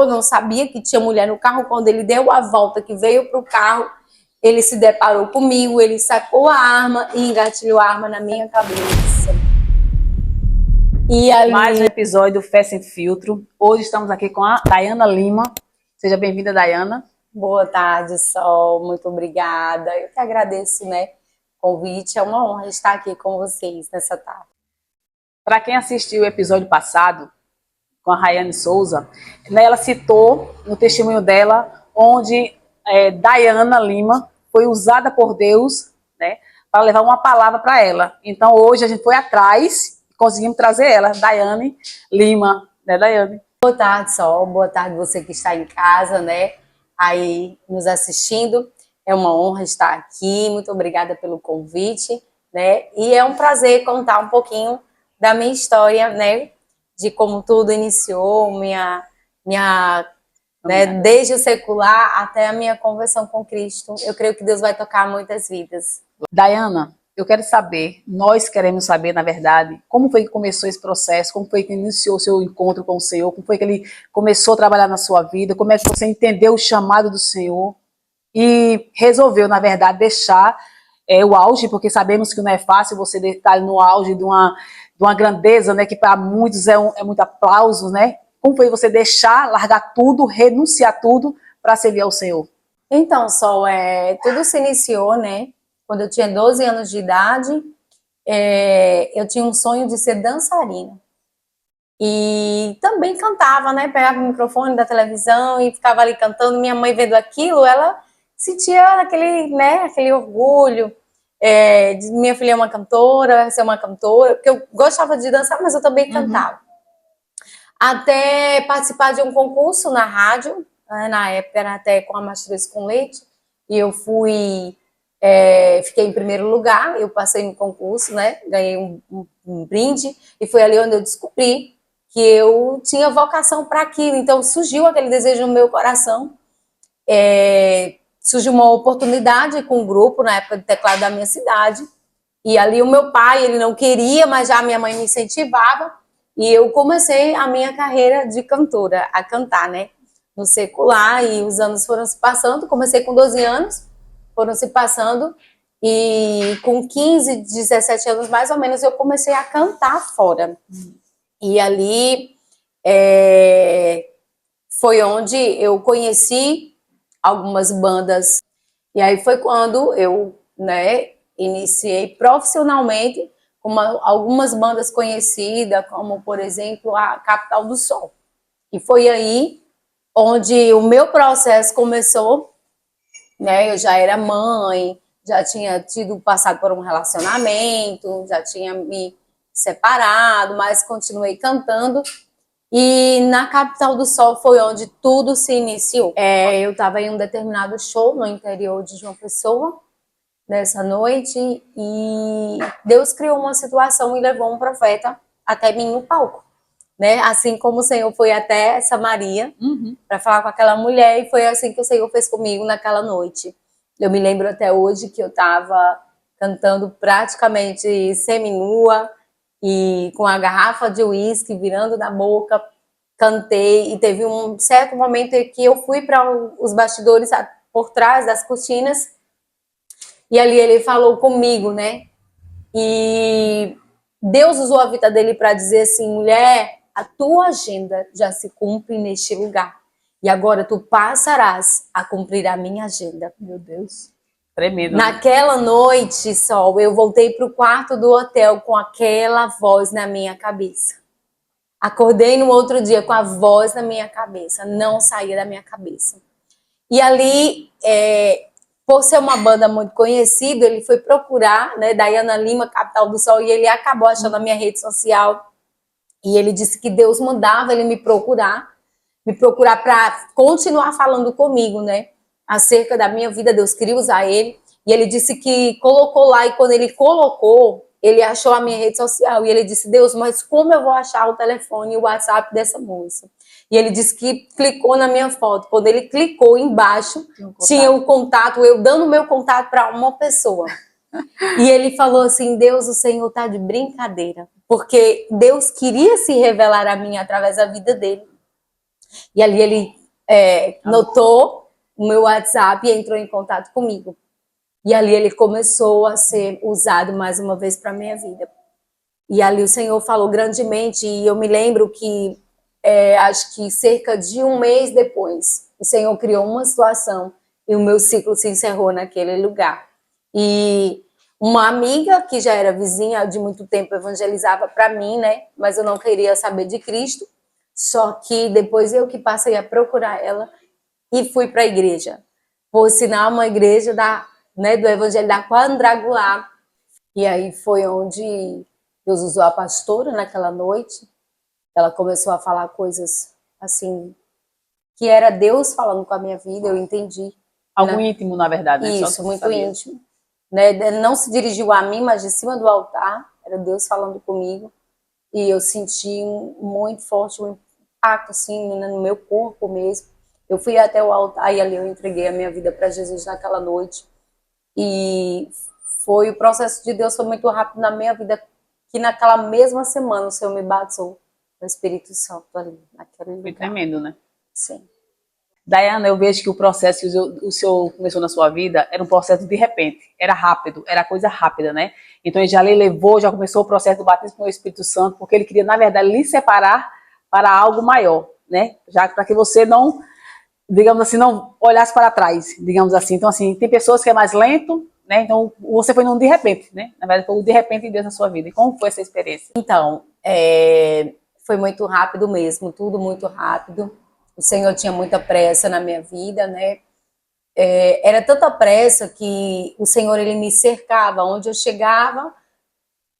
entrou, não sabia que tinha mulher no carro. Quando ele deu a volta, que veio para o carro, ele se deparou comigo, ele sacou a arma e engatilhou a arma na minha cabeça. E ali... Mais um episódio do Fé Sem Filtro. Hoje estamos aqui com a Dayana Lima. Seja bem-vinda, Dayana. Boa tarde, Sol. Muito obrigada. Eu que agradeço, né, o convite. É uma honra estar aqui com vocês nessa tarde. Para quem assistiu o episódio passado, com a Rayane Souza, né, ela citou no testemunho dela, onde Dayana Lima foi usada por Deus, né, para levar uma palavra para ela. Então hoje a gente foi atrás e conseguimos trazer ela, Dayane Lima, né, Dayane? Boa tarde, Sol. Boa tarde você que está em casa, né, aí nos assistindo. É uma honra estar aqui. Muito obrigada pelo convite, né? E é um prazer contar um pouquinho da minha história, né, de como tudo iniciou, né, desde o secular até a minha conversão com Cristo. Eu creio que Deus vai tocar muitas vidas. Dayana, eu quero saber, nós queremos saber, na verdade, como foi que começou esse processo, como foi que iniciou o seu encontro com o Senhor, como foi que ele começou a trabalhar na sua vida, como é que você entendeu o chamado do Senhor e resolveu, na verdade, deixar o auge, porque sabemos que não é fácil você estar no auge de uma grandeza, né, que para muitos é muito aplauso, né? Como foi você deixar, largar tudo, renunciar tudo para servir ao Senhor? Então, Sol, tudo se iniciou, né? Quando eu tinha 12 anos de idade, eu tinha um sonho de ser dançarina. E também cantava, né? Pegava o microfone da televisão e ficava ali cantando. Minha mãe vendo aquilo, ela sentia aquele orgulho. De minha filha é uma cantora, ser uma cantora, porque eu gostava de dançar, mas eu também cantava. Até participar de um concurso na rádio, né? Na época era até com a Mastruz com Leite, e eu fiquei em primeiro lugar, eu passei no concurso, né? Ganhei um brinde, e foi ali onde eu descobri que eu tinha vocação para aquilo. Então surgiu aquele desejo no meu coração. Surgiu uma oportunidade com um grupo na época de teclado da minha cidade, e ali o meu pai, ele não queria, mas já a minha mãe me incentivava, e eu comecei a minha carreira de cantora, a cantar, né, no secular, e os anos foram se passando. Comecei com 12 anos, foram se passando, e com 15, 17 anos mais ou menos eu comecei a cantar fora. E ali foi onde eu conheci algumas bandas. E aí foi quando eu, né, iniciei profissionalmente com algumas bandas conhecidas, como, por exemplo, a Capital do Sol. E foi aí onde o meu processo começou, né? Eu já era mãe, já tinha passado por um relacionamento, já tinha me separado, mas continuei cantando. E na Capital do Sol foi onde tudo se iniciou. Eu estava em um determinado show no interior de João Pessoa, nessa noite, e Deus criou uma situação e levou um profeta até mim no palco, né? Assim como o Senhor foi até Samaria para falar com aquela mulher, e foi assim que o Senhor fez comigo naquela noite. Eu me lembro até hoje que eu estava cantando praticamente seminua, e com a garrafa de uísque virando na boca, cantei, e teve um certo momento em que eu fui para os bastidores por trás das cortinas, e ali ele falou comigo, né? E Deus usou a vida dele para dizer assim: mulher, a tua agenda já se cumpre neste lugar, e agora tu passarás a cumprir a minha agenda. Meu Deus. Tremendo. Naquela noite, Sol, eu voltei para o quarto do hotel com aquela voz na minha cabeça. Acordei no outro dia com a voz na minha cabeça, não saía da minha cabeça. E ali, por ser uma banda muito conhecida, ele foi procurar, né, Dayana Lima, Capital do Sol, e ele acabou achando a minha rede social. E ele disse que Deus mandava ele me procurar para continuar falando comigo, né, acerca da minha vida. Deus queria usar ele. E ele disse que colocou lá, e quando ele colocou, ele achou a minha rede social. E ele disse: Deus, mas como eu vou achar o telefone e o WhatsApp dessa moça? E ele disse que clicou na minha foto. Quando ele clicou, embaixo tinha o contato, eu dando meu contato para uma pessoa. E ele falou assim: Deus, o Senhor tá de brincadeira, porque Deus queria se revelar a mim através da vida dele. E ali ele notou o meu WhatsApp e entrou em contato comigo. E ali ele começou a ser usado mais uma vez para a minha vida. E ali o Senhor falou grandemente, e eu me lembro que, acho que cerca de um mês depois, o Senhor criou uma situação e o meu ciclo se encerrou naquele lugar. E uma amiga que já era vizinha de muito tempo evangelizava para mim, né? Mas eu não queria saber de Cristo. Só que depois eu que passei a procurar ela e fui para a igreja. Por sinal, uma igreja do Evangelho da Quadrangular. E aí foi onde Deus usou a pastora naquela noite. Ela começou a falar coisas assim, que era Deus falando com a minha vida, eu entendi. Algo íntimo, na verdade, né? Isso, muito íntimo. Né? Não se dirigiu a mim, mas de cima do altar, era Deus falando comigo. E eu senti muito forte um impacto assim, no meu corpo mesmo. Eu fui até o altar e ali eu entreguei a minha vida para Jesus naquela noite. E o processo de Deus foi muito rápido na minha vida, que naquela mesma semana o Senhor me batizou no Espírito Santo ali, naquele lugar. Foi tremendo, né? Sim. Dayana, eu vejo que o processo que o senhor começou na sua vida era um processo de repente, era rápido, era coisa rápida, né? Então ele já lhe levou, já começou o processo do batismo com o Espírito Santo, porque ele queria, na verdade, lhe separar para algo maior, né? Já para que você não, digamos assim, não olhasse para trás, digamos assim. Então, assim, tem pessoas que é mais lento, né? Então, você foi num de repente, né? Na verdade, foi um de repente de Deus na sua vida. E como foi essa experiência? Então, foi muito rápido mesmo, tudo muito rápido. O Senhor tinha muita pressa na minha vida, né? Era tanta pressa que o Senhor ele me cercava. Onde eu chegava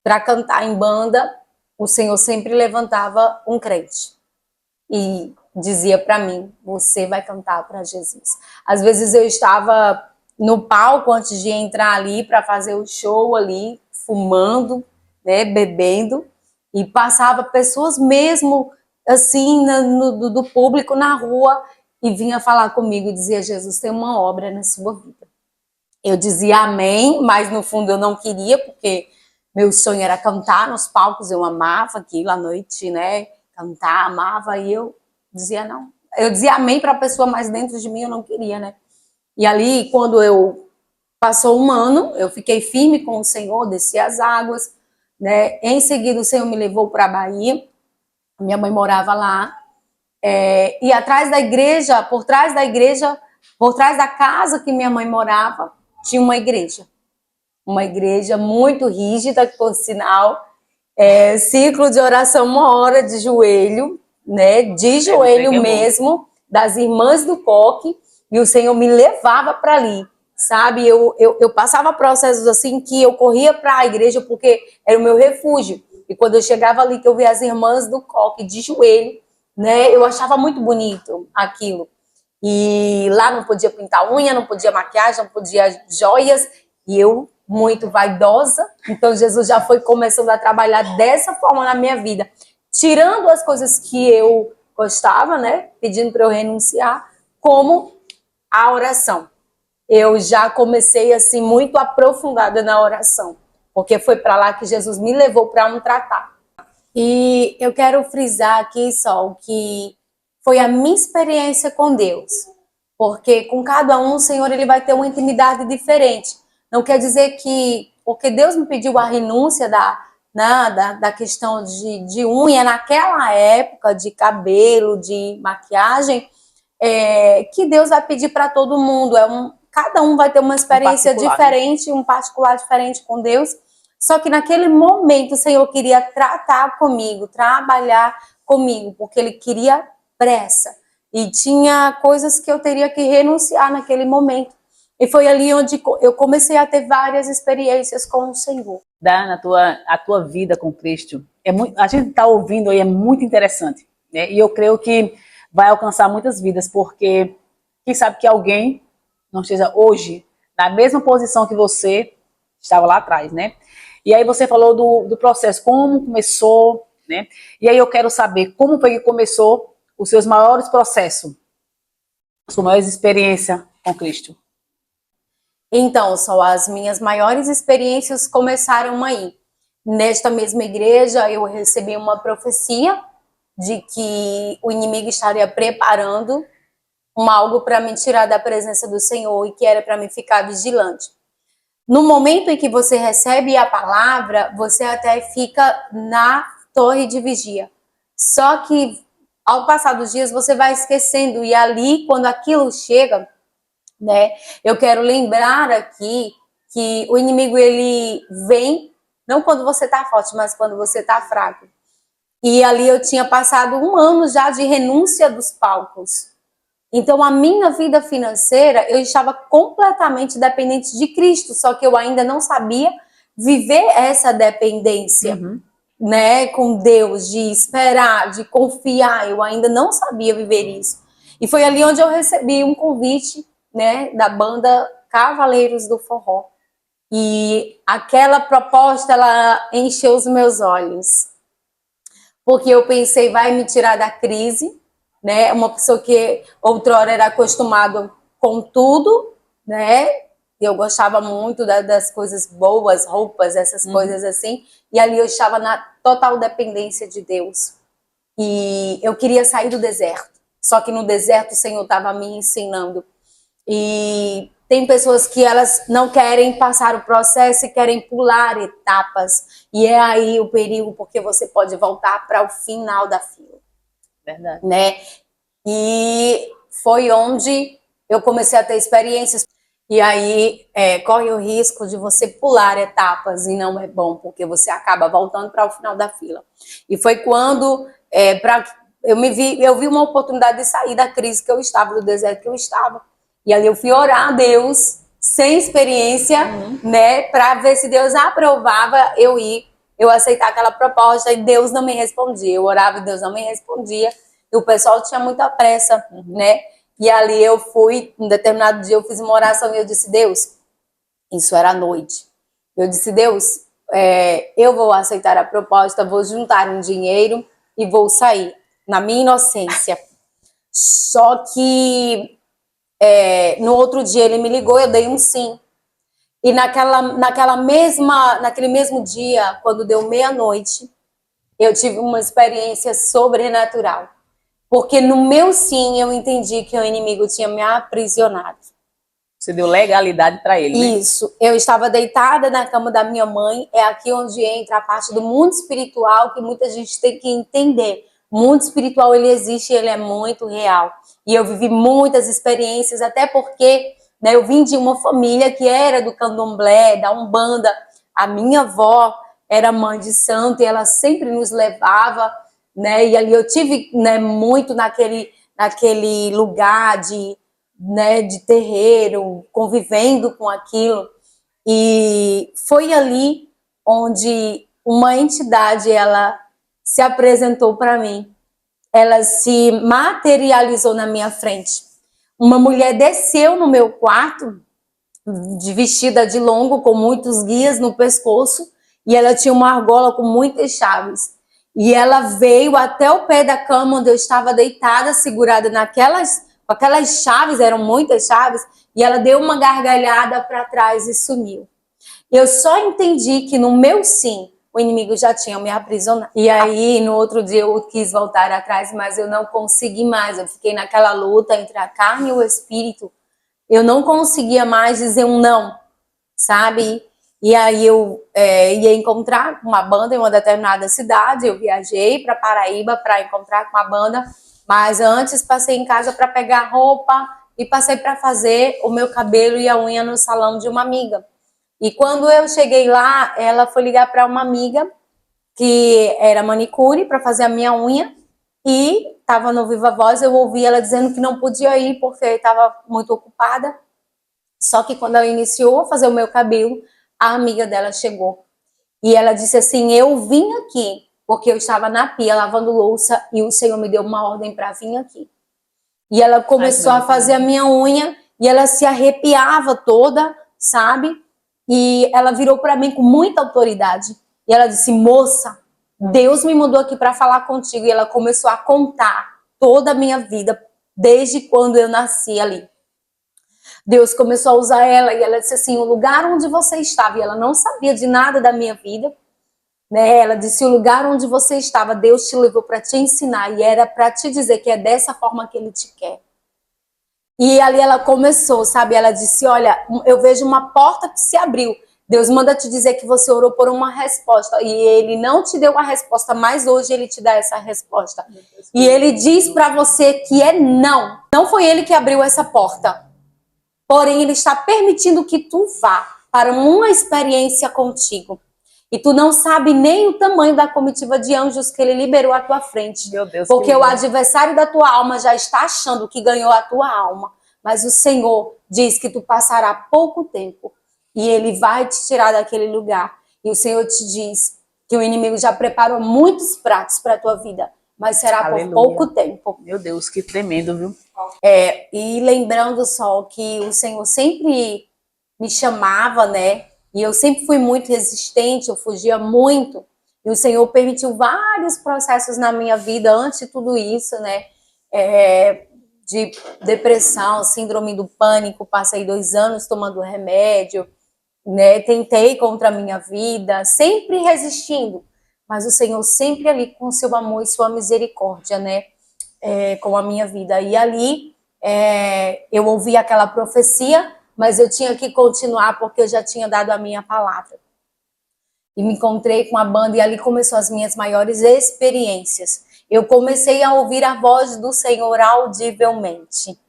para cantar em banda, o Senhor sempre levantava um crente e dizia para mim: você vai cantar para Jesus. Às vezes eu estava no palco antes de entrar ali para fazer o show ali, fumando, né, bebendo, e passava pessoas mesmo assim do público na rua e vinha falar comigo e dizia: Jesus tem uma obra na sua vida. Eu dizia amém, mas no fundo eu não queria, porque meu sonho era cantar nos palcos, eu amava aquilo à noite, né? Cantar, amava, e eu dizia não. Eu dizia amém para a pessoa, mas dentro de mim eu não queria, né? E ali, quando eu passou um ano, eu fiquei firme com o Senhor, desci as águas, né? Em seguida, o Senhor me levou para a Bahia, minha mãe morava lá, e atrás da igreja, por trás da casa que minha mãe morava, tinha uma igreja muito rígida, por sinal, ciclo de oração 1 hora de joelho, né, de joelho mesmo, das irmãs do coque, e o Senhor me levava para ali, sabe? Eu passava processos assim que eu corria para a igreja porque era o meu refúgio, e quando eu chegava ali que eu via as irmãs do coque de joelho, né, eu achava muito bonito aquilo. E lá não podia pintar unha, não podia maquiagem, não podia joias, e eu muito vaidosa, então Jesus já foi começando a trabalhar dessa forma na minha vida, tirando as coisas que eu gostava, né, pedindo para eu renunciar, como a oração. Eu já comecei assim muito aprofundada na oração, porque foi para lá que Jesus me levou para um tratar. E eu quero frisar aqui, Sol, que foi a minha experiência com Deus, porque com cada um o Senhor ele vai ter uma intimidade diferente. Não quer dizer que, porque Deus me pediu a renúncia da questão de unha naquela época, de cabelo, de maquiagem, que Deus vai pedir para todo mundo. Cada um vai ter uma experiência diferente, um particular diferente com Deus. Só que naquele momento o Senhor queria tratar comigo, trabalhar comigo, porque Ele queria pressa. E tinha coisas que eu teria que renunciar naquele momento. E foi ali onde eu comecei a ter várias experiências com o Senhor. Dana, a tua vida com Cristo, a gente está ouvindo aí, é muito interessante, né? E eu creio que vai alcançar muitas vidas, porque quem sabe que alguém não esteja hoje na mesma posição que você estava lá atrás, né? E aí você falou do processo, como começou, né? E aí eu quero saber como foi que começou os seus maiores processos, as suas maiores experiências com Cristo. Então, só as minhas maiores experiências começaram aí. Nesta mesma igreja, eu recebi uma profecia, de que o inimigo estaria preparando algo para me tirar da presença do Senhor e que era para me ficar vigilante. No momento em que você recebe a palavra, você até fica na torre de vigia. Só que ao passar dos dias você vai esquecendo e ali quando aquilo chega, né? Eu quero lembrar aqui que o inimigo ele vem não quando você está forte, mas quando você está fraco. E ali eu tinha passado 1 ano já de renúncia dos palcos. Então, a minha vida financeira, eu estava completamente dependente de Cristo, só que eu ainda não sabia viver essa dependência, né, com Deus, de esperar, de confiar. Eu ainda não sabia viver isso. E foi ali onde eu recebi um convite, né, da banda Cavaleiros do Forró. E aquela proposta, ela encheu os meus olhos. Porque eu pensei, vai me tirar da crise, né? Uma pessoa que outrora era acostumada com tudo, né? Eu gostava muito das coisas boas, roupas, essas coisas assim. E ali eu estava na total dependência de Deus. E eu queria sair do deserto. Só que no deserto o Senhor estava me ensinando. E tem pessoas que elas não querem passar o processo e querem pular etapas. E é aí o perigo, porque você pode voltar para o final da fila. Verdade. Né? E foi onde eu comecei a ter experiências. E aí corre o risco de você pular etapas e não é bom, porque você acaba voltando para o final da fila. E foi quando eu vi uma oportunidade de sair da crise que eu estava, do deserto que eu estava. E ali eu fui orar a Deus, sem experiência, né, para ver se Deus aprovava eu aceitar aquela proposta, e Deus não me respondia. Eu orava e Deus não me respondia. E o pessoal tinha muita pressa, né? E ali eu fui, um determinado dia eu fiz uma oração e eu disse, Deus, isso era à noite. Eu disse, Deus, eu vou aceitar a proposta, vou juntar um dinheiro e vou sair, na minha inocência. Só que no outro dia ele me ligou, eu dei um sim. E naquele mesmo dia, quando deu meia-noite, eu tive uma experiência sobrenatural. Porque no meu sim eu entendi que o inimigo tinha me aprisionado. Você deu legalidade para ele, né? Isso. Eu estava deitada na cama da minha mãe. É aqui onde entra a parte do mundo espiritual que muita gente tem que entender. O mundo espiritual, ele existe e ele é muito real. E eu vivi muitas experiências, até porque, né, eu vim de uma família que era do candomblé, da umbanda. A minha avó era mãe de santo e ela sempre nos levava, né? E ali eu tive, né, muito naquele lugar de, né, de terreiro, convivendo com aquilo. E foi ali onde uma entidade, ela se apresentou para mim. Ela se materializou na minha frente. Uma mulher desceu no meu quarto, vestida de longo, com muitos guias no pescoço, e ela tinha uma argola com muitas chaves. E ela veio até o pé da cama onde eu estava deitada, segurada com aquelas chaves, eram muitas chaves, e ela deu uma gargalhada para trás e sumiu. Eu só entendi que no meu sim, o inimigo já tinha me aprisionado. E aí, no outro dia, eu quis voltar atrás, mas eu não consegui mais. Eu fiquei naquela luta entre a carne e o espírito. Eu não conseguia mais dizer um não, sabe? E aí eu ia encontrar uma banda em uma determinada cidade. Eu viajei para Paraíba para encontrar com uma banda, mas antes passei em casa para pegar roupa e passei para fazer o meu cabelo e a unha no salão de uma amiga. E quando eu cheguei lá, ela foi ligar para uma amiga que era manicure para fazer a minha unha e estava no Viva Voz, eu ouvi ela dizendo que não podia ir porque estava muito ocupada. Só que quando ela iniciou a fazer o meu cabelo, a amiga dela chegou. E ela disse assim, eu vim aqui porque eu estava na pia lavando louça e o Senhor me deu uma ordem para vir aqui. E ela começou a fazer a minha unha e ela se arrepiava toda, sabe? E ela virou para mim com muita autoridade. E ela disse, moça, Deus me mandou aqui para falar contigo. E ela começou a contar toda a minha vida, desde quando eu nasci ali. Deus começou a usar ela e ela disse assim, o lugar onde você estava, e ela não sabia de nada da minha vida, né? Ela disse: o lugar onde você estava, Deus te levou para te ensinar e era para te dizer que é dessa forma que Ele te quer. E ali ela começou, sabe? Ela disse: olha, eu vejo uma porta que se abriu. Deus manda te dizer que você orou por uma resposta e Ele não te deu a resposta, mas hoje Ele te dá essa resposta. E Ele diz para você que é não. Não foi Ele que abriu essa porta. Porém, Ele está permitindo que tu vá para uma experiência contigo. E tu não sabe nem o tamanho da comitiva de anjos que Ele liberou à tua frente. Meu Deus, porque o adversário da tua alma já está achando que ganhou a tua alma. Mas o Senhor diz que tu passará pouco tempo e Ele vai te tirar daquele lugar. E o Senhor te diz que o inimigo já preparou muitos pratos para a tua vida, mas será Aleluia. por pouco tempo. Meu Deus, que tremendo, viu? E lembrando só que o Senhor sempre me chamava, né? E eu sempre fui muito resistente, eu fugia muito. E o Senhor permitiu vários processos na minha vida antes de tudo isso, né? De depressão, síndrome do pânico, passei 2 anos tomando remédio, né? Tentei contra a minha vida, sempre resistindo. Mas o Senhor sempre ali com seu amor e sua misericórdia, né? Com a minha vida. E ali eu ouvi aquela profecia, mas eu tinha que continuar porque eu já tinha dado a minha palavra. E me encontrei com a banda e ali começou as minhas maiores experiências. Eu comecei a ouvir a voz do Senhor audivelmente,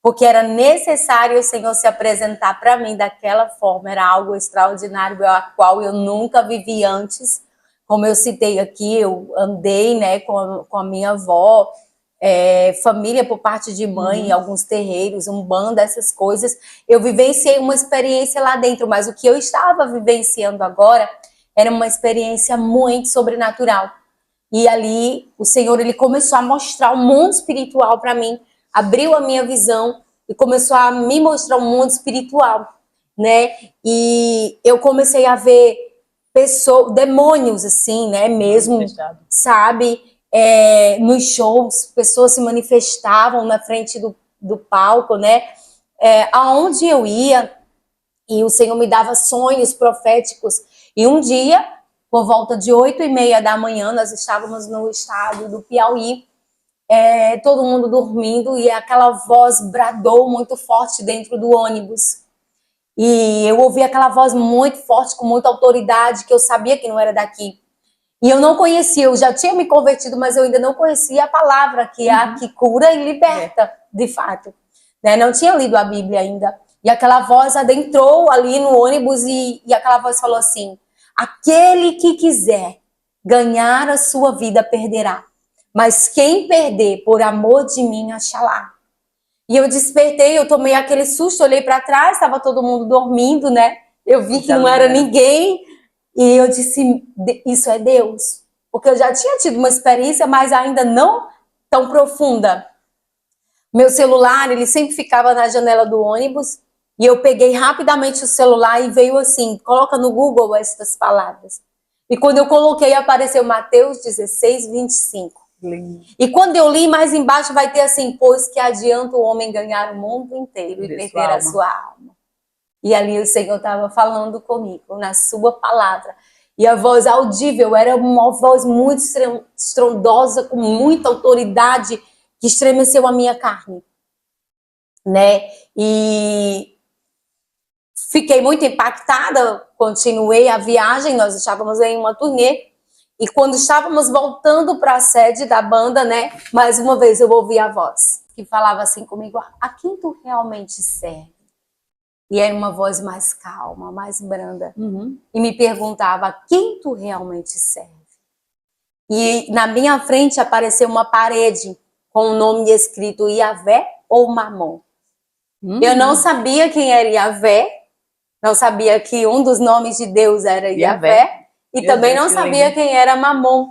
porque era necessário o Senhor se apresentar para mim daquela forma. Era algo extraordinário, a qual eu nunca vivi antes. Como eu citei aqui, eu andei, né, com a minha avó, família por parte de mãe, alguns terreiros, umbanda, essas coisas. Eu vivenciei uma experiência lá dentro, mas o que eu estava vivenciando agora era uma experiência muito sobrenatural. E ali o Senhor, Ele começou a mostrar o mundo espiritual para mim, abriu a minha visão e começou a me mostrar o mundo espiritual, né? E eu comecei a ver pessoas, demônios assim, né? Mesmo, sabe? Nos shows, pessoas se manifestavam na frente do palco, né? Aonde eu ia, e o Senhor me dava sonhos proféticos. E um dia, por volta de 8h30 da manhã, nós estávamos no estado do Piauí, todo mundo dormindo, e aquela voz bradou muito forte dentro do ônibus. E eu ouvi aquela voz muito forte, com muita autoridade, que eu sabia que não era daqui. E eu não conhecia, eu já tinha me convertido, mas eu ainda não conhecia a palavra, que é a que cura e liberta, de fato. Né? Não tinha lido a Bíblia ainda. E aquela voz adentrou ali no ônibus e aquela voz falou assim: aquele que quiser ganhar a sua vida perderá, mas quem perder por amor de mim achará. E eu despertei, eu tomei aquele susto, olhei para trás, estava todo mundo dormindo, né? Eu vi que não era ninguém. E eu disse: isso é Deus. Porque eu já tinha tido uma experiência, mas ainda não tão profunda. Meu celular, ele sempre ficava na janela do ônibus. E eu peguei rapidamente o celular e veio assim: coloca no Google estas palavras. E quando eu coloquei, apareceu Mateus 16:25. E quando eu li, mais embaixo vai ter assim: pois que adianta o homem ganhar o mundo inteiro e perder a sua alma. E ali o Senhor estava falando comigo, na sua palavra. E a voz audível era uma voz muito estrondosa, com muita autoridade, que estremeceu a minha carne, né? E fiquei muito impactada, continuei a viagem, nós estávamos em uma turnê. E quando estávamos voltando para a sede da banda, né? Mais uma vez eu ouvi a voz que falava assim comigo: a quem tu realmente serve? E era uma voz mais calma, mais branda. E me perguntava: a quem tu realmente serve? E na minha frente apareceu uma parede com o nome escrito Iavé ou Mamon. Eu não sabia quem era Iavé, não sabia que um dos nomes de Deus era Iavé. E também não sabia quem era Mamon.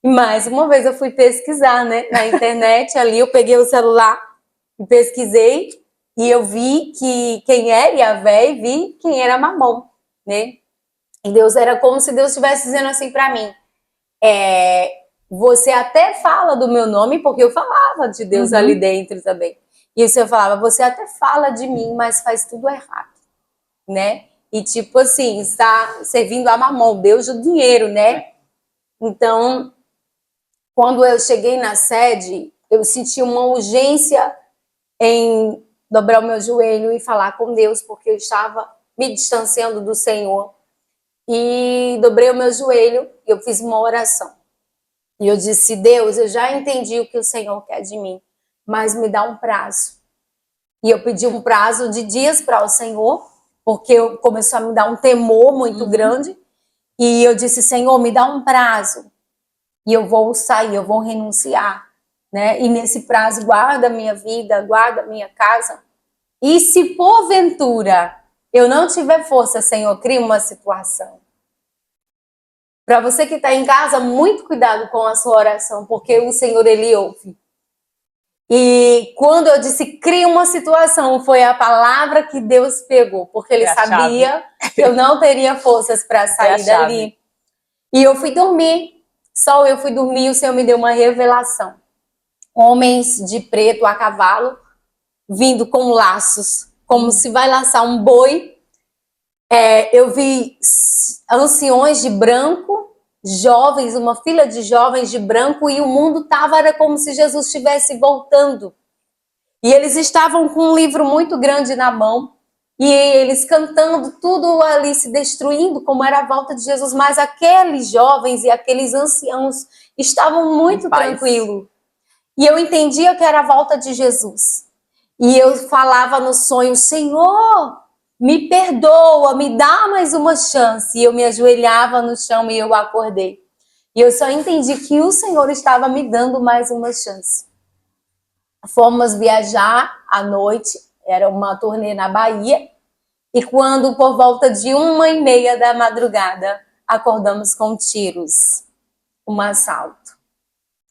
E mais uma vez eu fui pesquisar, né, na internet. Ali eu peguei o celular e pesquisei. E eu vi que quem era Iavé e vi quem era Mamon, né? E Deus era como se Deus estivesse dizendo assim para mim: você até fala do meu nome, porque eu falava de Deus ali dentro também. E o Senhor falava: você até fala de mim, mas faz tudo errado, né? e tipo assim, está servindo a Mamon, Deus do dinheiro, né? Então, quando eu cheguei na sede, eu senti uma urgência em dobrar o meu joelho e falar com Deus, porque eu estava me distanciando do Senhor. E dobrei o meu joelho e eu fiz uma oração. E eu disse, Deus, eu já entendi o que o Senhor quer de mim, mas me dá um prazo. E eu pedi um prazo de dias para o Senhor, porque começou a me dar um temor muito grande. E eu disse, Senhor, me dá um prazo. E eu vou sair, eu vou renunciar, né? E nesse prazo, guarda a minha vida, guarda a minha casa. E se porventura eu não tiver força, Senhor, cria uma situação. Para você que está em casa, muito cuidado com a sua oração, porque o Senhor, Ele ouve. E quando eu disse cria uma situação, foi a palavra que Deus pegou, porque Ele sabia que eu não teria forças para sair dali. E eu fui dormir. Só eu fui dormir e o Senhor me deu uma revelação. Homens de preto a cavalo, vindo com laços, como se vai laçar um boi. Eu vi anciões de branco, jovens, uma fila de jovens de branco, e o mundo era como se Jesus estivesse voltando. E eles estavam com um livro muito grande na mão, e eles cantando, tudo ali se destruindo, como era a volta de Jesus. Mas aqueles jovens e aqueles anciãos estavam muito tranquilos. E eu entendia que era a volta de Jesus. E eu falava no sonho, Senhor, me perdoa, me dá mais uma chance. E eu me ajoelhava no chão e eu acordei. E eu só entendi que o Senhor estava me dando mais uma chance. Fomos viajar à noite, era uma turnê na Bahia, e quando por volta de 1h30 da madrugada, acordamos com tiros, um assalto.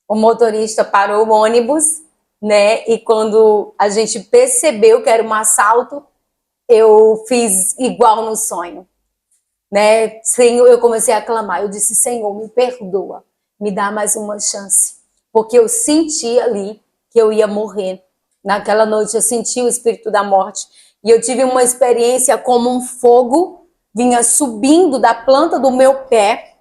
O motorista parou o ônibus, né? E quando a gente percebeu que era um assalto, eu fiz igual no sonho, né? Senhor, eu comecei a clamar, eu disse, Senhor, me perdoa, me dá mais uma chance, porque eu senti ali que eu ia morrer. Naquela noite eu senti o espírito da morte e eu tive uma experiência como um fogo vinha subindo da planta do meu pé,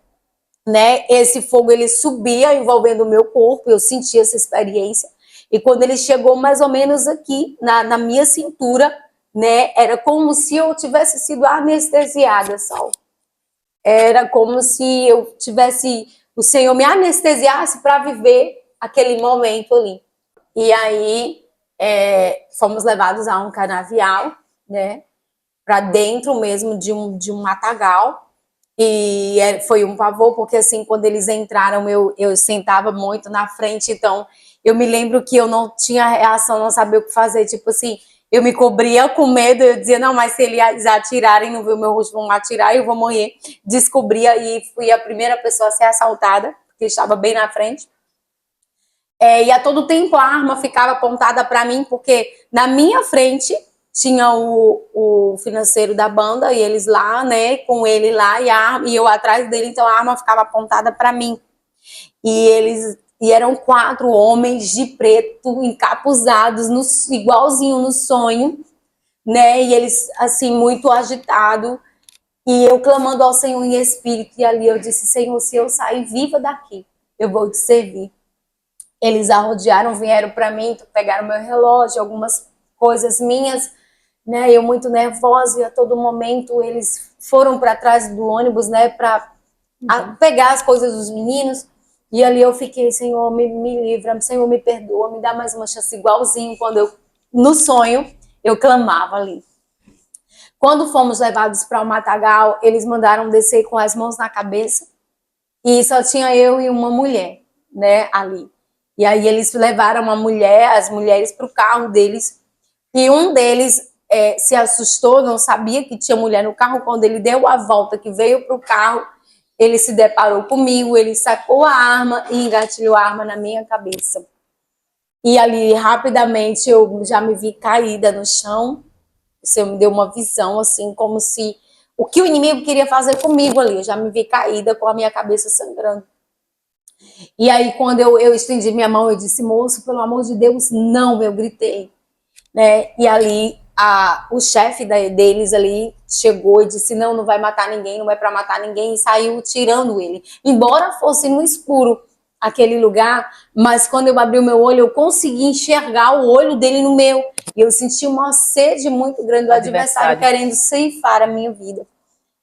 né? Esse fogo ele subia envolvendo o meu corpo, eu senti essa experiência. E quando ele chegou mais ou menos aqui na minha cintura, né? Era como se eu tivesse sido anestesiada, Sol. Era como se eu tivesse, o Senhor me anestesiasse para viver aquele momento ali. E aí fomos levados a um canavial, né? Para dentro mesmo de um matagal. E foi um pavor, porque assim, quando eles entraram, eu sentava muito na frente, então eu me lembro que eu não tinha reação, não sabia o que fazer, tipo assim, eu me cobria com medo, eu dizia, não, mas se eles atirarem, não viu meu rosto, vão atirar e eu vou morrer. Descobria e fui a primeira pessoa a ser assaltada, porque estava bem na frente. E a todo tempo a arma ficava apontada para mim, porque na minha frente tinha o financeiro da banda e eles lá, né, com ele lá e eu atrás dele, então a arma ficava apontada para mim. E eram 4 homens de preto encapuzados, igualzinho no sonho, né, e eles assim muito agitados, e eu clamando ao Senhor em espírito, e ali eu disse, Senhor, se eu sair viva daqui, eu vou te servir. Eles arrodearam, vieram para mim, pegaram meu relógio, algumas coisas minhas, né? Eu muito nervosa e a todo momento eles foram para trás do ônibus, né? Para pegar as coisas dos meninos. E ali eu fiquei, Senhor, me livra, Senhor, me perdoa, me dá mais uma chance, igualzinho quando eu, no sonho, eu clamava ali. Quando fomos levados para o matagal, eles mandaram descer com as mãos na cabeça e só tinha eu e uma mulher, né? Ali. E aí eles levaram as mulheres para o carro deles, e um deles se assustou, não sabia que tinha mulher no carro. Quando ele deu a volta, que veio para o carro, ele se deparou comigo, ele sacou a arma e engatilhou a arma na minha cabeça. E ali, rapidamente, eu já me vi caída no chão. O Senhor me deu uma visão, assim, como se o que o inimigo queria fazer comigo ali. Eu já me vi caída com a minha cabeça sangrando. E aí, quando eu estendi minha mão, eu disse, moço, pelo amor de Deus, não, eu gritei. Né? E ali, o chefe deles ali chegou e disse, não, não vai matar ninguém, não é para matar ninguém, e saiu tirando ele. Embora fosse no escuro aquele lugar, mas quando eu abri o meu olho, eu consegui enxergar o olho dele no meu. E eu senti uma sede muito grande do adversário querendo ceifar a minha vida.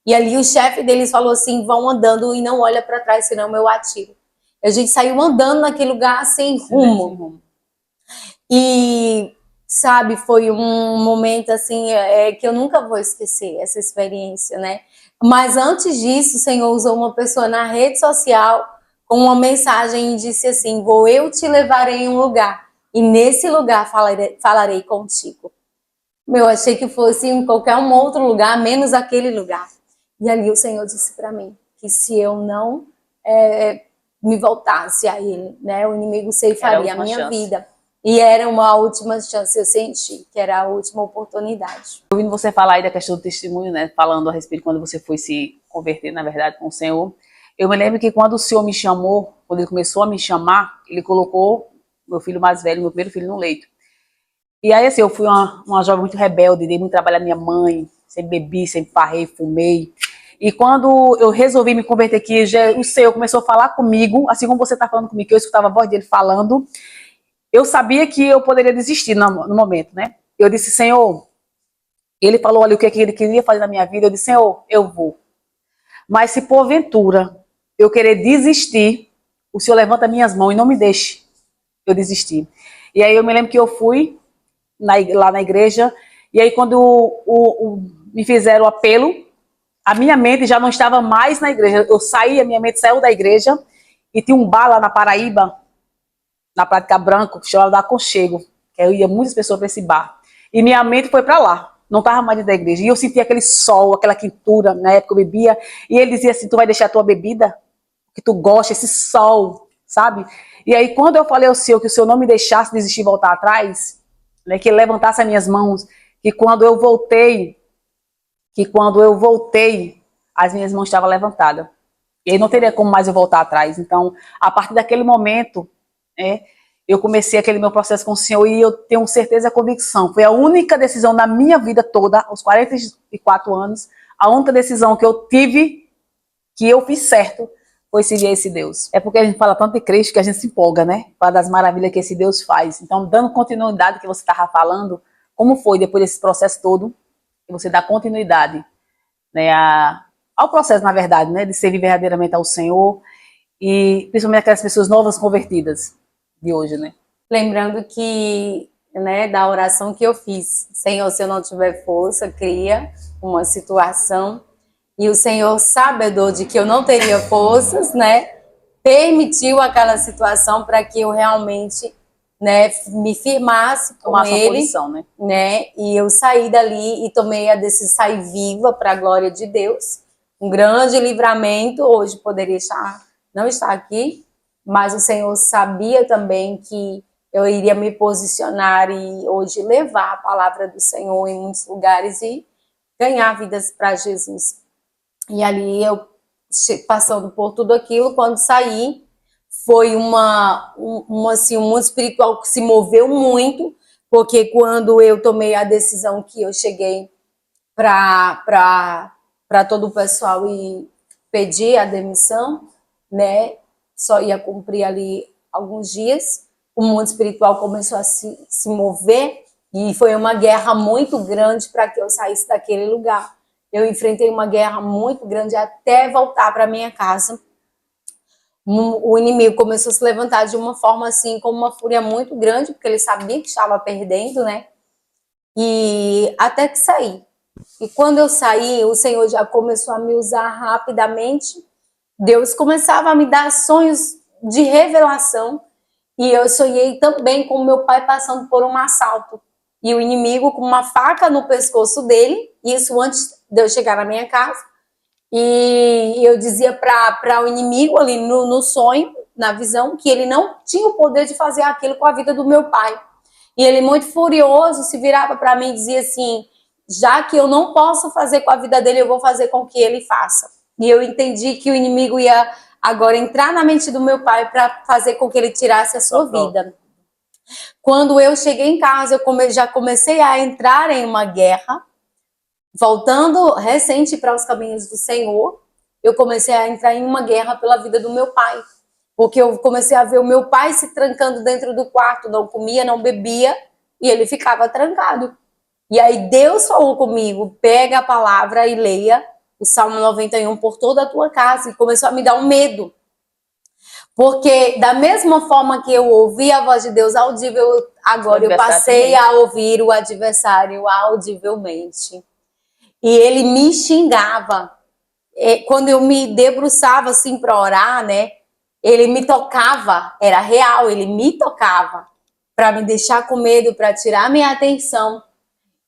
E ali o chefe deles falou assim, vão andando e não olha para trás, senão eu atiro. A gente saiu andando naquele lugar sem rumo. E, sabe, foi um momento assim, que eu nunca vou esquecer, essa experiência, né? Mas antes disso, o Senhor usou uma pessoa na rede social com uma mensagem e disse assim, eu te levarei em um lugar, e nesse lugar falarei contigo. Eu achei que fosse em qualquer um outro lugar, menos aquele lugar. E ali o Senhor disse para mim que se eu não me voltasse a Ele, né, o inimigo ceifaria a minha vida. E era uma última chance, eu senti que era a última oportunidade. Ouvindo você falar aí da questão do testemunho, né, falando a respeito de quando você foi se converter, na verdade, com o Senhor, eu me lembro que quando o Senhor me chamou, quando Ele começou a me chamar, Ele colocou meu filho mais velho, meu primeiro filho, no leito. E aí, assim, eu fui uma jovem muito rebelde, dei muito trabalho à minha mãe, sempre bebi, sempre farrei, fumei. E quando eu resolvi me converter aqui, o Senhor começou a falar comigo, assim como você está falando comigo, que eu escutava a voz dele falando, eu sabia que eu poderia desistir no momento, né? Eu disse, Senhor, Ele falou ali o que Ele queria fazer na minha vida, eu disse, Senhor, eu vou. Mas se porventura eu querer desistir, o Senhor levanta minhas mãos e não me deixe eu desistir. E aí eu me lembro que eu fui lá na igreja, e aí quando me fizeram o apelo, a minha mente já não estava mais na igreja. Eu saí, a minha mente saiu da igreja, e tinha um bar lá na Paraíba, na Prática Branco, que chamava da Aconchego, que eu ia muitas pessoas para esse bar. E minha mente foi para lá, não estava mais dentro da igreja. E eu sentia aquele sol, aquela quentura, na época eu bebia, e ele dizia assim, tu vai deixar a tua bebida? Que tu gosta, esse sol, sabe? E aí quando eu falei ao Senhor que o Senhor não me deixasse desistir e voltar atrás, né, que Ele levantasse as minhas mãos, que quando eu voltei, as minhas mãos estavam levantadas. E aí não teria como mais eu voltar atrás. Então, a partir daquele momento, eu comecei aquele meu processo com o Senhor e eu tenho certeza e convicção. Foi a única decisão na minha vida toda, aos 44 anos, a única decisão que eu tive, que eu fiz certo, foi seguir esse Deus. É porque a gente fala tanto de Cristo que a gente se empolga, né? Fala das maravilhas que esse Deus faz. Então, dando continuidade que você estava falando, como foi depois desse processo todo, que você dá continuidade, né, ao processo, na verdade, né, de servir verdadeiramente ao Senhor e principalmente aquelas pessoas novas convertidas de hoje, né? Lembrando que, né, da oração que eu fiz, Senhor, se eu não tiver força, cria uma situação. E o Senhor, sabedor de que eu não teria forças, né, permitiu aquela situação para que eu realmente, né, me firmasse com Ele, posição, né, e eu saí dali e tomei a decisão, sair viva para a glória de Deus. Um grande livramento. Hoje poderia não estar aqui, mas o Senhor sabia também que eu iria me posicionar e hoje levar a palavra do Senhor em muitos lugares e ganhar vidas para Jesus. E ali eu, passando por tudo aquilo, quando saí, foi assim, um mundo espiritual que se moveu muito, porque quando eu tomei a decisão que eu cheguei para todo o pessoal e pedi a demissão, né, só ia cumprir ali alguns dias, o mundo espiritual começou a se mover e foi uma guerra muito grande para que eu saísse daquele lugar. Eu enfrentei uma guerra muito grande até voltar para minha casa. O inimigo começou a se levantar de uma forma assim, com uma fúria muito grande, porque ele sabia que estava perdendo, né? E até que saí. E quando eu saí, o Senhor já começou a me usar rapidamente. Deus começava a me dar sonhos de revelação. E eu sonhei também com meu pai passando por um assalto. E o inimigo com uma faca no pescoço dele, isso antes de eu chegar na minha casa. E eu dizia para o inimigo ali no sonho, na visão, que ele não tinha o poder de fazer aquilo com a vida do meu pai. E ele, muito furioso, se virava para mim e dizia assim, já que eu não posso fazer com a vida dele, eu vou fazer com que ele faça. E eu entendi que o inimigo ia agora entrar na mente do meu pai para fazer com que ele tirasse a sua vida. Quando eu cheguei em casa, eu já comecei a entrar em uma guerra, voltando recente para os caminhos do Senhor, eu comecei a entrar em uma guerra pela vida do meu pai. Porque eu comecei a ver o meu pai se trancando dentro do quarto, não comia, não bebia, e ele ficava trancado. E aí Deus falou comigo, pega a palavra e leia o Salmo 91 por toda a tua casa. E começou a me dar um medo. Porque da mesma forma que eu ouvi a voz de Deus audível, agora eu passei a ouvir o adversário audivelmente. E ele me xingava. Quando eu me debruçava assim para orar, né? Ele me tocava, era real, ele me tocava para me deixar com medo, para tirar minha atenção.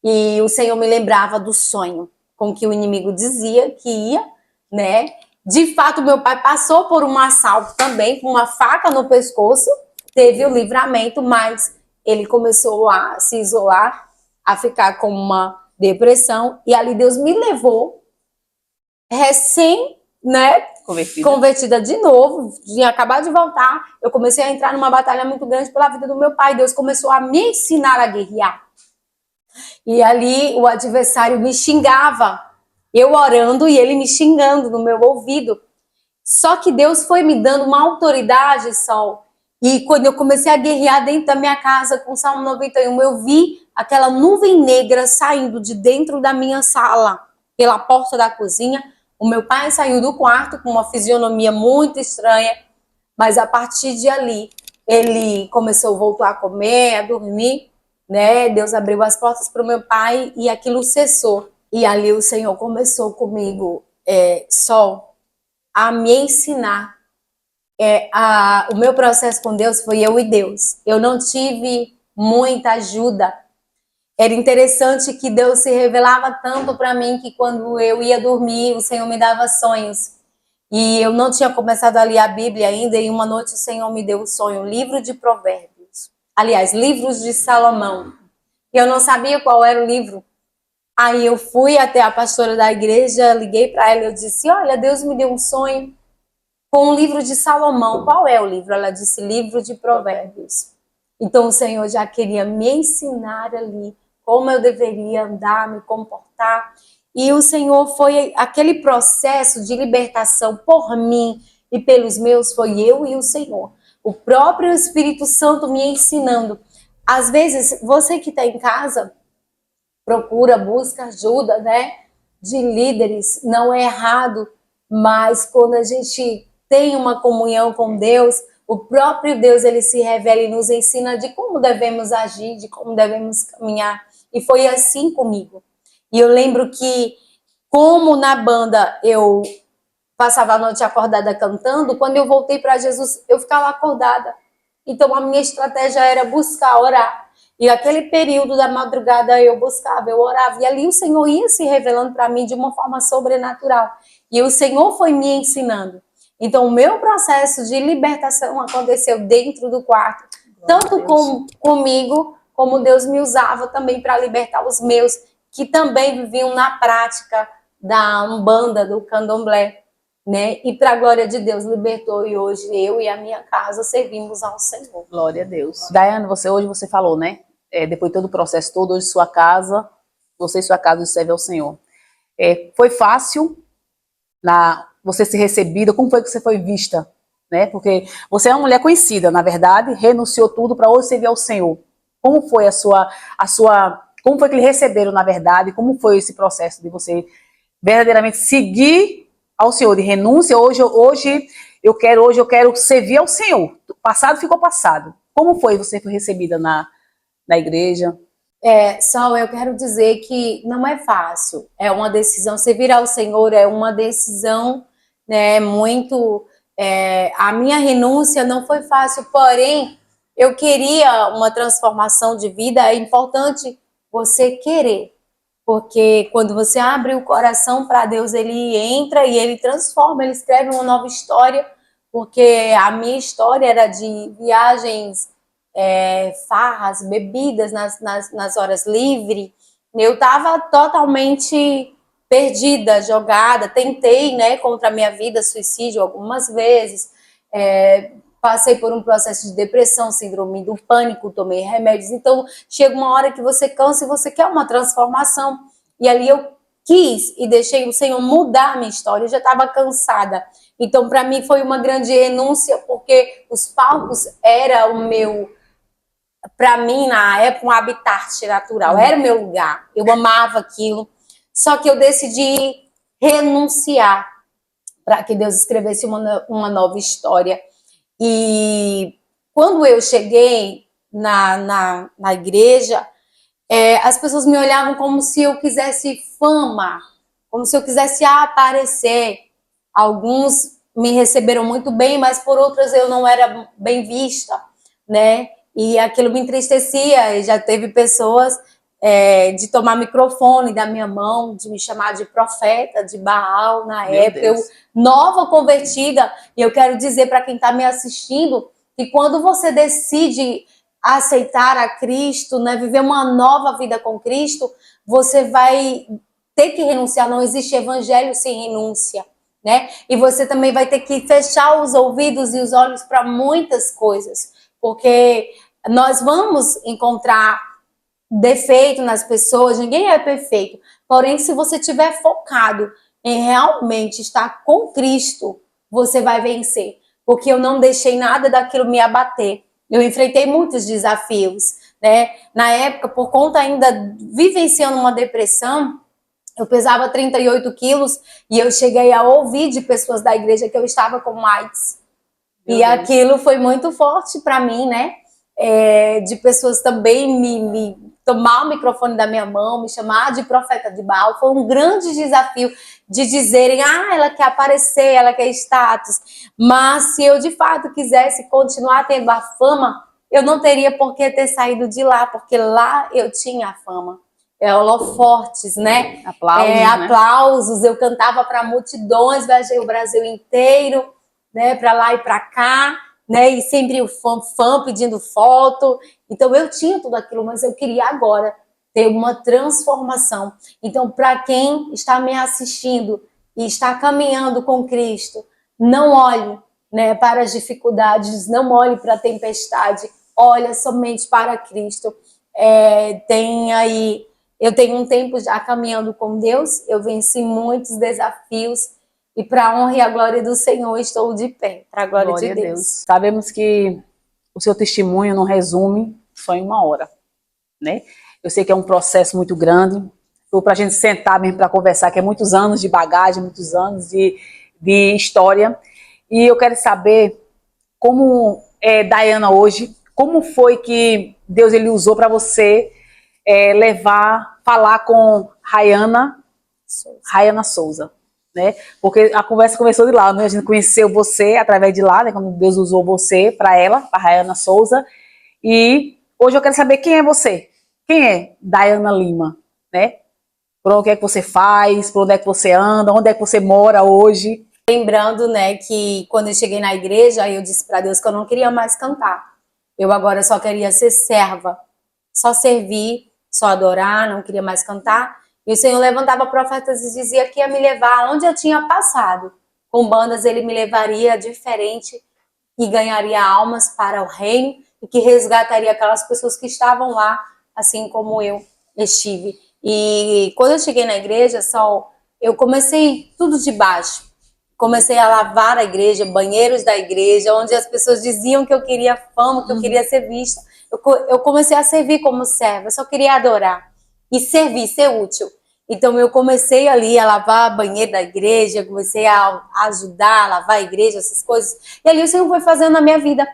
E o Senhor me lembrava do sonho com que o inimigo dizia que ia, né? De fato, meu pai passou por um assalto também, com uma faca no pescoço, teve o livramento, mas ele começou a se isolar, a ficar com uma depressão, e ali Deus me levou recém, né, convertida de novo, tinha acabado de voltar, eu comecei a entrar numa batalha muito grande pela vida do meu pai. Deus começou a me ensinar a guerrear. E ali o adversário me xingava, eu orando e ele me xingando no meu ouvido. Só que Deus foi me dando uma autoridade, Sol. E quando eu comecei a guerrear dentro da minha casa com o Salmo 91, eu vi aquela nuvem negra saindo de dentro da minha sala, pela porta da cozinha. O meu pai saiu do quarto com uma fisionomia muito estranha, mas a partir de ali, ele começou a voltar a comer, a dormir, né? Deus abriu as portas para o meu pai e aquilo cessou. E ali o Senhor começou comigo, Sol, a me ensinar. O meu processo com Deus foi eu e Deus. Eu não tive muita ajuda. Era interessante que Deus se revelava tanto para mim que quando eu ia dormir, o Senhor me dava sonhos. E eu não tinha começado a ler a Bíblia ainda, e uma noite o Senhor me deu o sonho, livro de Provérbios. Aliás, livros de Salomão. E eu não sabia qual era o livro. Aí eu fui até a pastora da igreja, liguei para ela e eu disse, olha, Deus me deu um sonho com o livro de Salomão. Qual é o livro? Ela disse, livro de Provérbios. Então o Senhor já queria me ensinar ali como eu deveria andar, me comportar. E o Senhor foi aquele processo de libertação por mim e pelos meus, foi eu e o Senhor. O próprio Espírito Santo me ensinando. Às vezes, você que está em casa, procura, busca ajuda, né? De líderes, não é errado, mas quando a gente tem uma comunhão com Deus, o próprio Deus, ele se revela e nos ensina de como devemos agir, de como devemos caminhar. E foi assim comigo. E eu lembro que, como na banda eu passava a noite acordada cantando, quando eu voltei para Jesus, eu ficava acordada. Então a minha estratégia era buscar, orar. E aquele período da madrugada eu buscava, eu orava. E ali o Senhor ia se revelando para mim de uma forma sobrenatural. E o Senhor foi me ensinando. Então o meu processo de libertação aconteceu dentro do quarto. Tanto comigo, como Deus me usava também para libertar os meus, que também viviam na prática da Umbanda, do Candomblé. Né? E para a glória de Deus libertou, e hoje eu e a minha casa servimos ao Senhor. Glória a Deus. Daiane, hoje você falou, né? Depois de todo o processo todo, hoje sua casa, você e sua casa servem ao Senhor. Foi fácil você ser recebida? Como foi que você foi vista? Né? Porque você é uma mulher conhecida, na verdade, renunciou tudo para hoje servir ao Senhor. Como foi como foi que eles receberam, na verdade? Como foi esse processo de você verdadeiramente seguir ao Senhor, de renúncia? Hoje eu quero servir ao Senhor. O passado ficou passado. Como foi você foi recebida na igreja? Sol, eu quero dizer que não é fácil. É uma decisão, servir ao Senhor é uma decisão, né, muito... a minha renúncia não foi fácil, porém, eu queria uma transformação de vida. É importante você querer. Porque quando você abre o coração para Deus, ele entra e ele transforma, ele escreve uma nova história. Porque a minha história era de viagens, farras, bebidas nas horas livres. Eu estava totalmente perdida, jogada. Tentei, né, contra a minha vida, suicídio algumas vezes. Passei por um processo de depressão, síndrome do pânico, tomei remédios. Então, chega uma hora que você cansa e você quer uma transformação. E ali eu quis e deixei o Senhor mudar a minha história. Eu já estava cansada. Então, para mim, foi uma grande renúncia, porque os palcos era o meu, para mim, na época, um habitat natural. Era o meu lugar. Eu amava aquilo. Só que eu decidi renunciar para que Deus escrevesse uma nova história. E quando eu cheguei na igreja, as pessoas me olhavam como se eu quisesse fama, como se eu quisesse aparecer. Alguns me receberam muito bem, mas por outras eu não era bem vista, né? E aquilo me entristecia. E já teve pessoas de tomar microfone da minha mão, de me chamar de profeta, de Baal na Meu época. Deus. Eu, nova convertida, e eu quero dizer para quem está me assistindo que quando você decide aceitar a Cristo, né, viver uma nova vida com Cristo, você vai ter que renunciar. Não existe evangelho sem renúncia, né? E você também vai ter que fechar os ouvidos e os olhos para muitas coisas, porque nós vamos encontrar defeito nas pessoas, ninguém é perfeito. Porém, se você estiver focado em realmente estar com Cristo, você vai vencer. Porque eu não deixei nada daquilo me abater. Eu enfrentei muitos desafios, né? Na época, por conta ainda vivenciando uma depressão, eu pesava 38 quilos e eu cheguei a ouvir de pessoas da igreja que eu estava com AIDS. Meu E Deus. aquilo foi muito forte para mim, né? De pessoas também me tomar o microfone da minha mão, me chamar de profeta de Baal. Foi um grande desafio de dizerem, ela quer aparecer, ela quer status. Mas se eu de fato quisesse continuar tendo a fama, eu não teria por que ter saído de lá, porque lá eu tinha a fama. Holofortes, né? Aplausos, né? Aplausos. Eu cantava para multidões, viajei o Brasil inteiro, né? Para lá e para cá, né? E sempre o fã pedindo foto. Então eu tinha tudo aquilo, mas eu queria agora ter uma transformação. Então, para quem está me assistindo e está caminhando com Cristo, não olhe, né, para as dificuldades, não olhe para a tempestade, olha somente para Cristo. Eu tenho um tempo já caminhando com Deus, eu venci muitos desafios e para a honra e a glória do Senhor estou de pé, para a glória de Deus. Sabemos que o seu testemunho não resume só em uma hora, né? Eu sei que é um processo muito grande, foi para a gente sentar mesmo para conversar, que é muitos anos de bagagem, muitos anos de história. E eu quero saber como é Dayana hoje, como foi que Deus ele usou para você falar com Rayana Souza, né? Porque a conversa começou de lá, né? A gente conheceu você através de lá, né? Quando Deus usou você para ela, para Rayana Souza. E hoje eu quero saber quem é você. Quem é Dayana Lima, né? Por onde é que você faz, por onde é que você anda, onde é que você mora hoje? Lembrando, né, que quando eu cheguei na igreja, eu disse para Deus que eu não queria mais cantar. Eu agora só queria ser serva, só servir, só adorar, não queria mais cantar. E o Senhor levantava profetas e dizia que ia me levar onde eu tinha passado. Com bandas ele me levaria diferente e ganharia almas para o reino e que resgataria aquelas pessoas que estavam lá, assim como eu estive. E quando eu cheguei na igreja, eu comecei tudo de baixo. Comecei a lavar a igreja, banheiros da igreja, onde as pessoas diziam que eu queria fama, que eu queria ser vista. Eu comecei a servir como serva, eu só queria adorar e servir, ser útil. Então eu comecei ali a lavar banheiro da igreja, comecei a ajudar a lavar a igreja, essas coisas. E ali o Senhor foi fazendo na minha vida.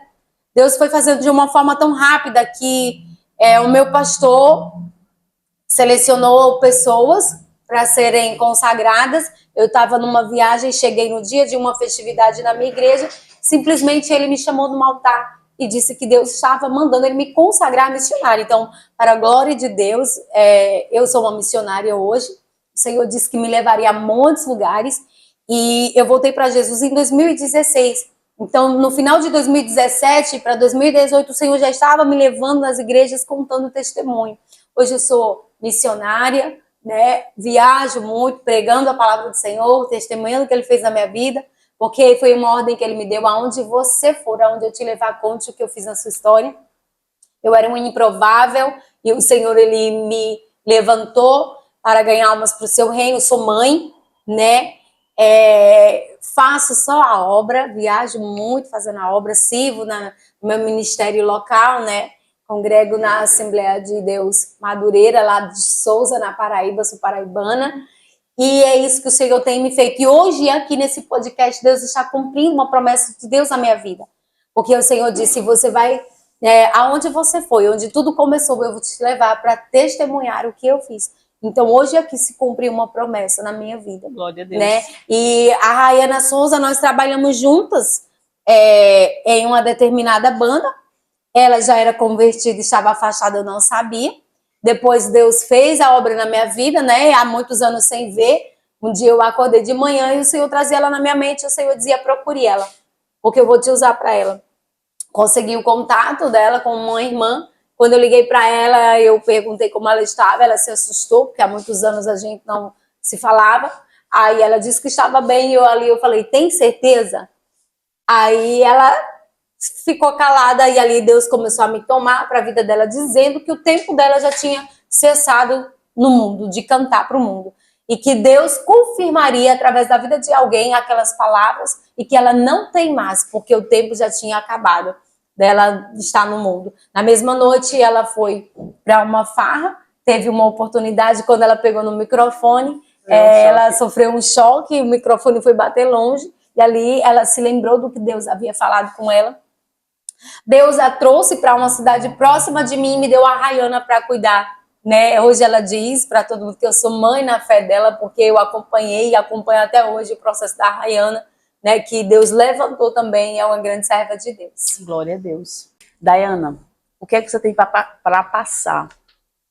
Deus foi fazendo de uma forma tão rápida que o meu pastor selecionou pessoas para serem consagradas. Eu estava numa viagem, cheguei no dia de uma festividade na minha igreja, simplesmente ele me chamou no altar e disse que Deus estava mandando ele me consagrar missionária. Então, para a glória de Deus, eu sou uma missionária hoje. O Senhor disse que me levaria a muitos lugares e eu voltei para Jesus em 2016. Então, no final de 2017 para 2018, o Senhor já estava me levando nas igrejas contando testemunho. Hoje eu sou missionária, né? Viajo muito, pregando a palavra do Senhor, testemunhando o que Ele fez na minha vida, porque foi uma ordem que Ele me deu: aonde você for, aonde eu te levar, conte o que eu fiz na sua história. Eu era um improvável e o Senhor, Ele me levantou para ganhar almas para o seu reino. Sou mãe, né? Faço só a obra, viajo muito fazendo a obra, sirvo no meu ministério local, né? Congrego na Assembleia de Deus Madureira, lá de Souza, na Paraíba, sou paraibana. E é isso que o Senhor tem me feito. E hoje, aqui nesse podcast, Deus está cumprindo uma promessa de Deus na minha vida. Porque o Senhor disse, você vai, aonde você foi, onde tudo começou, eu vou te levar para testemunhar o que eu fiz. Então, hoje aqui se cumpriu uma promessa na minha vida. Glória a Deus. Né? E a Rayana Souza, nós trabalhamos juntas em uma determinada banda. Ela já era convertida, estava afastada, eu não sabia. Depois Deus fez a obra na minha vida, né? Há muitos anos sem ver. Um dia eu acordei de manhã e o Senhor trazia ela na minha mente. O Senhor dizia, procure ela, porque eu vou te usar para ela. Consegui o contato dela com uma irmã. Quando eu liguei para ela, eu perguntei como ela estava. Ela se assustou, porque há muitos anos a gente não se falava. Aí ela disse que estava bem. E eu falei, tem certeza? Aí ela ficou calada e ali Deus começou a me tomar para a vida dela, dizendo que o tempo dela já tinha cessado no mundo, de cantar para o mundo. E que Deus confirmaria através da vida de alguém aquelas palavras e que ela não tem mais, porque o tempo já tinha acabado dela estar no mundo. Na mesma noite ela foi para uma farra, teve uma oportunidade, quando ela pegou no microfone, ela sofreu um choque, o microfone foi bater longe, e ali ela se lembrou do que Deus havia falado com ela. Deus a trouxe para uma cidade próxima de mim e me deu a Rayana para cuidar, né? Hoje ela diz para todo mundo que eu sou mãe na fé dela, porque eu acompanhei e acompanho até hoje o processo da Rayana, né? Que Deus levantou também, é uma grande serva de Deus. Glória a Deus. Dayana, o que é que você tem para passar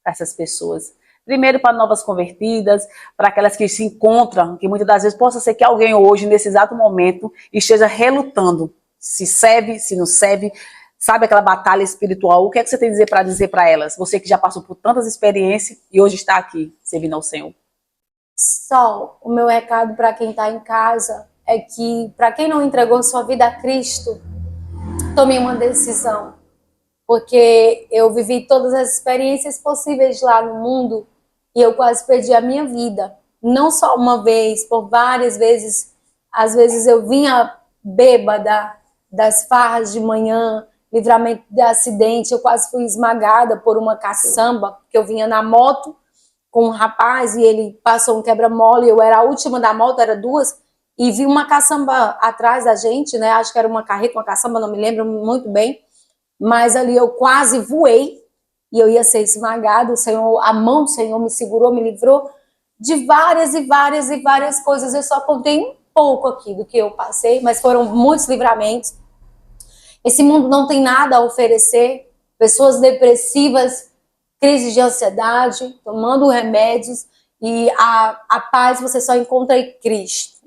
para essas pessoas? Primeiro para novas convertidas, para aquelas que se encontram, que muitas das vezes possa ser que alguém hoje, nesse exato momento, esteja relutando. Se serve, se não serve, sabe aquela batalha espiritual? O que é que você tem para dizer para elas? Você que já passou por tantas experiências e hoje está aqui, servindo ao Senhor. Só o meu recado para quem está em casa é que, para quem não entregou sua vida a Cristo, tome uma decisão. Porque eu vivi todas as experiências possíveis lá no mundo e eu quase perdi a minha vida. Não só uma vez, por várias vezes. Às vezes eu vinha bêbada das farras de manhã, livramento de acidente, eu quase fui esmagada por uma caçamba, porque eu vinha na moto com um rapaz e ele passou um quebra-mola e eu era a última da moto, era duas, e vi uma caçamba atrás da gente, né? Acho que era uma carreta, uma caçamba, não me lembro muito bem, mas ali eu quase voei e eu ia ser esmagada. O Senhor, a mão do Senhor me segurou, me livrou de várias e várias e várias coisas. Eu só contei um pouco aqui do que eu passei, mas foram muitos livramentos. Esse mundo não tem nada a oferecer. Pessoas depressivas, crise de ansiedade, tomando remédios, e a paz você só encontra em Cristo.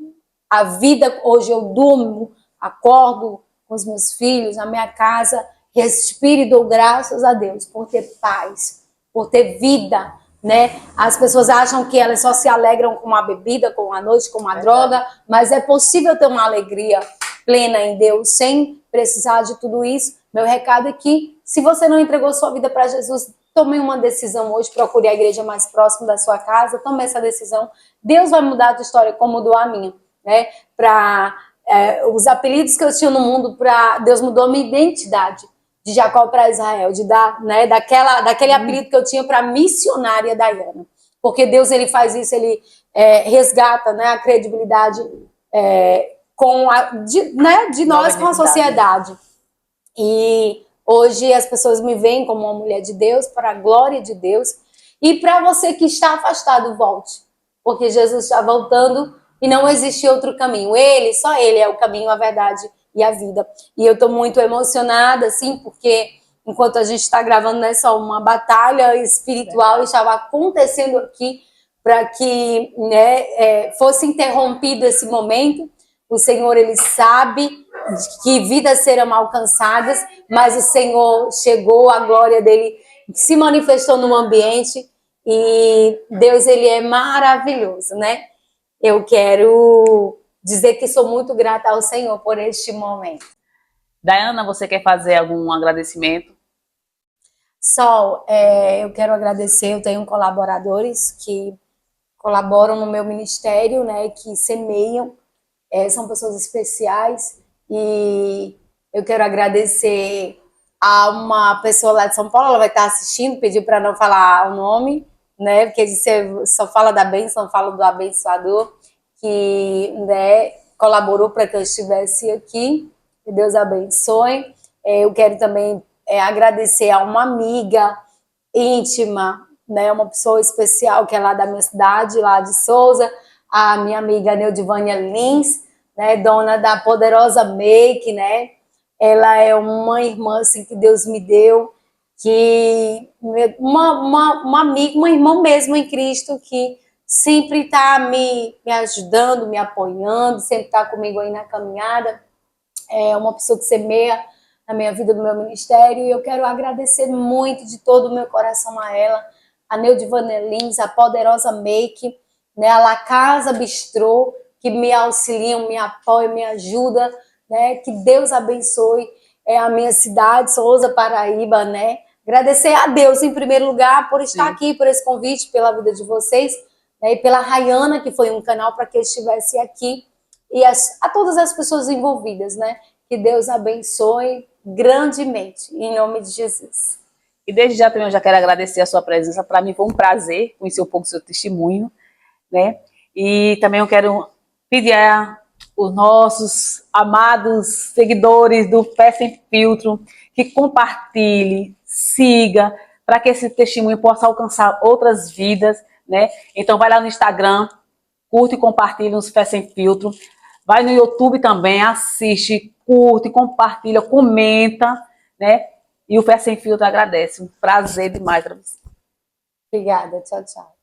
A vida, hoje eu durmo, acordo com os meus filhos, na minha casa, respiro e dou graças a Deus por ter paz, por ter vida, né? As pessoas acham que elas só se alegram com a bebida, com a noite, com a droga, mas é possível ter uma alegria plena em Deus sem precisar de tudo isso. Meu recado é que, se você não entregou sua vida para Jesus, tome uma decisão hoje, procure a igreja mais próxima da sua casa, tome essa decisão. Deus vai mudar a tua história como mudou a minha, né? Os apelidos que eu tinha no mundo, Deus mudou a minha identidade. De Jacó para Israel, de dar, né, daquele apelido que eu tinha para missionária Dayana. Porque Deus, ele faz isso, ele resgata, né, a credibilidade de nós com a sociedade. E hoje as pessoas me veem como uma mulher de Deus, para a glória de Deus. E para você que está afastado, volte. Porque Jesus está voltando e não existe outro caminho. Só ele é o caminho, a verdade e a vida. E eu estou muito emocionada, assim, porque enquanto a gente está gravando, não é só uma batalha espiritual, estava acontecendo aqui para que, né, fosse interrompido esse momento. O Senhor, ele sabe que vidas serão alcançadas, mas o Senhor chegou, a glória dele se manifestou no ambiente e Deus, ele é maravilhoso, né? Eu quero dizer que sou muito grata ao Senhor por este momento. Dayana, você quer fazer algum agradecimento? Sol, eu quero agradecer, eu tenho colaboradores que colaboram no meu ministério, né, que semeiam, são pessoas especiais, e eu quero agradecer a uma pessoa lá de São Paulo, ela vai estar assistindo, pediu para não falar o nome, né, porque você só fala da bênção, não fala do abençoador, que, né, colaborou para que eu estivesse aqui, que Deus abençoe. Eu quero também agradecer a uma amiga íntima, né, uma pessoa especial que é lá da minha cidade, lá de Souza, a minha amiga Neudivânia Lins, né, dona da Poderosa Make, né, ela é uma irmã assim, que Deus me deu, que uma amiga, uma irmã mesmo em Cristo, que sempre está me ajudando, me apoiando, sempre está comigo aí na caminhada, é uma pessoa que semeia na minha vida, no meu ministério, e eu quero agradecer muito de todo o meu coração a ela, a Neudivânia Lins, a Poderosa Make, né, a La Casa Bistrô, que me auxiliam, me apoiam, me ajudam, né, que Deus abençoe a minha cidade, Souza, Paraíba, né, agradecer a Deus em primeiro lugar por estar aqui, por esse convite, pela vida de vocês, né, e pela Rayana, que foi um canal para que eu estivesse aqui, e a todas as pessoas envolvidas, né, que Deus abençoe grandemente, em nome de Jesus. E desde já também eu já quero agradecer a sua presença. Para mim foi um prazer conhecer um pouco do seu testemunho, né? E também eu quero pedir os nossos amados seguidores do Fé Sem Filtro que compartilhe, siga, para que esse testemunho possa alcançar outras vidas, né? Então vai lá no Instagram, curte e compartilha os Fé Sem Filtro. Vai no YouTube também, assiste, curte, compartilha, comenta, né? E o Fé Sem Filtro agradece. Um prazer demais para você. Obrigada, tchau, tchau.